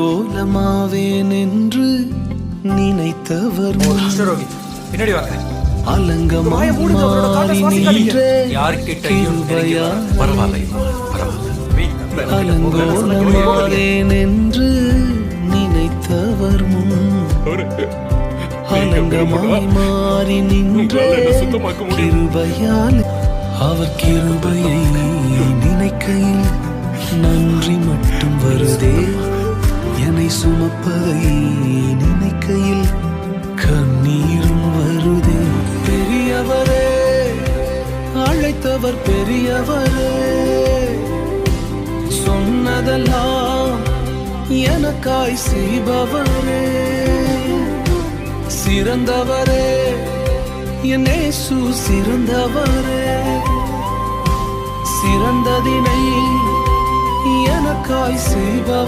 அலங்கோலமாவேன் என்று நினைத்தவர் பின்னாடி வாங்க. அலங்கமாய் மாறி நின்றே கிருபையா அலங்கோலமாவேன் என்று நினைத்தவர் முன் அலங்கமாய் மாறி நின்றே கிருபையால் அவர் கிருபையை நினைக்கையில் நன்றி மட்டும் வருதே. என்னை சுமப்பதை நினைக்கையில் கண்ணீரும் வருதே. பெரியவரே, அழைத்தவர் பெரியவரே, சொன்னதெல்லாம் எனக்காய் செய்பவரே, சிறந்தவரே, என் இயேசு சிறந்தவரே, சிறந்ததினை எனக்காய் செய்பவர்.